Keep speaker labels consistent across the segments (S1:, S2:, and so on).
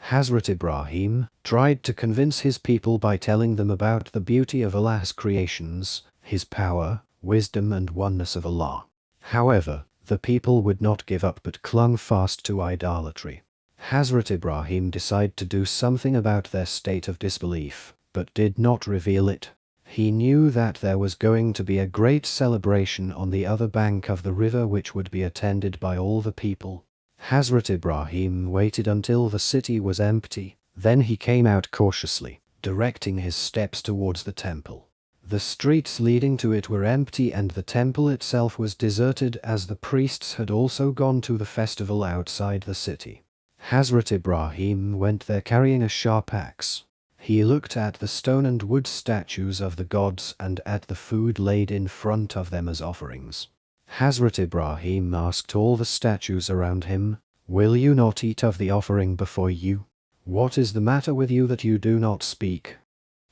S1: Hazrat Ibrahim tried to convince his people by telling them about the beauty of Allah's creations, His power, wisdom and oneness of Allah. However, the people would not give up but clung fast to idolatry. Hazrat Ibrahim decided to do something about their state of disbelief, but did not reveal it. He knew that there was going to be a great celebration on the other bank of the river which would be attended by all the people. Hazrat Ibrahim waited until the city was empty, then he came out cautiously, directing his steps towards the temple. The streets leading to it were empty and the temple itself was deserted as the priests had also gone to the festival outside the city. Hazrat Ibrahim went there carrying a sharp axe. He looked at the stone and wood statues of the gods and at the food laid in front of them as offerings. Hazrat Ibrahim asked all the statues around him, "Will you not eat of the offering before you? What is the matter with you that you do not speak?"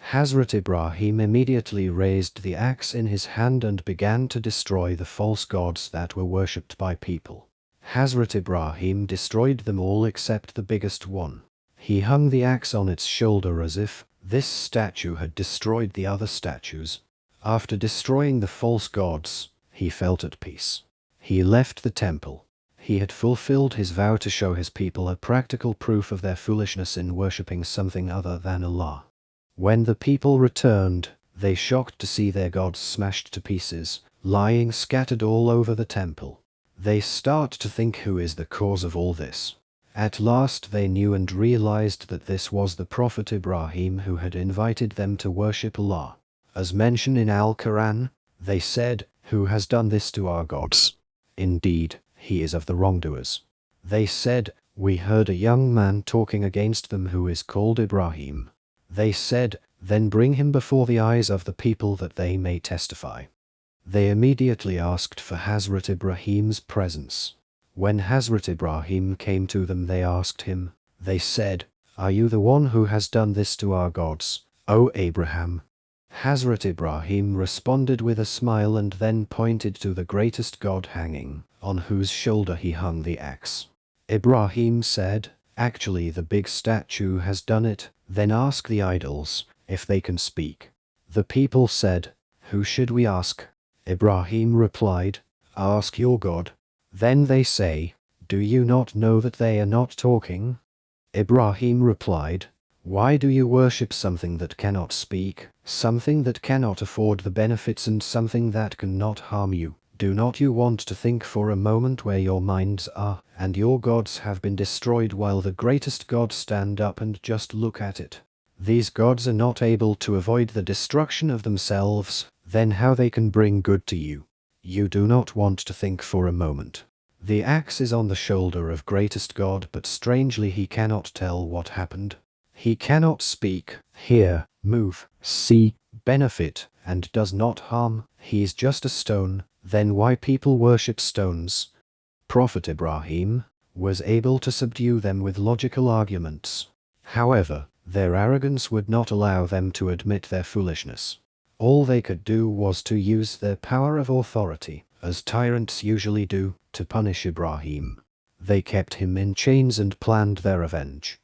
S1: Hazrat Ibrahim immediately raised the axe in his hand and began to destroy the false gods that were worshipped by people. Hazrat Ibrahim destroyed them all except the biggest one. He hung the axe on its shoulder as if this statue had destroyed the other statues. After destroying the false gods, he felt at peace. He left the temple. He had fulfilled his vow to show his people a practical proof of their foolishness in worshipping something other than Allah. When the people returned, they shocked to see their gods smashed to pieces, lying scattered all over the temple. They start to think who is the cause of all this. At last they knew and realized that this was the Prophet Ibrahim who had invited them to worship Allah. As mentioned in Al-Quran, they said, "Who has done this to our gods? Indeed, he is of the wrongdoers." They said, "We heard a young man talking against them who is called Ibrahim." They said, "Then bring him before the eyes of the people that they may testify." They immediately asked for Hazrat Ibrahim's presence. When Hazrat Ibrahim came to them they asked him, they said, "Are you the one who has done this to our gods, O Abraham?" Hazrat Ibrahim responded with a smile and then pointed to the greatest god hanging, on whose shoulder he hung the axe. Ibrahim said, "Actually the big statue has done it, then ask the idols, if they can speak." The people said, "Who should we ask?" Ibrahim replied, "Ask your God." Then they say, "Do you not know that they are not talking?" Ibrahim replied, "Why do you worship something that cannot speak, something that cannot afford the benefits and something that cannot harm you? Do not you want to think for a moment where your minds are, and your gods have been destroyed while the greatest God stand up and just look at it? These gods are not able to avoid the destruction of themselves, then how they can bring good to you? You do not want to think for a moment. The axe is on the shoulder of greatest God, but strangely he cannot tell what happened. He cannot speak, hear, move, see, benefit, and does not harm. He is just a stone. Then why people worship stones?" Prophet Ibrahim was able to subdue them with logical arguments. However, their arrogance would not allow them to admit their foolishness. All they could do was to use their power of authority, as tyrants usually do, to punish Ibrahim. They kept him in chains and planned their revenge.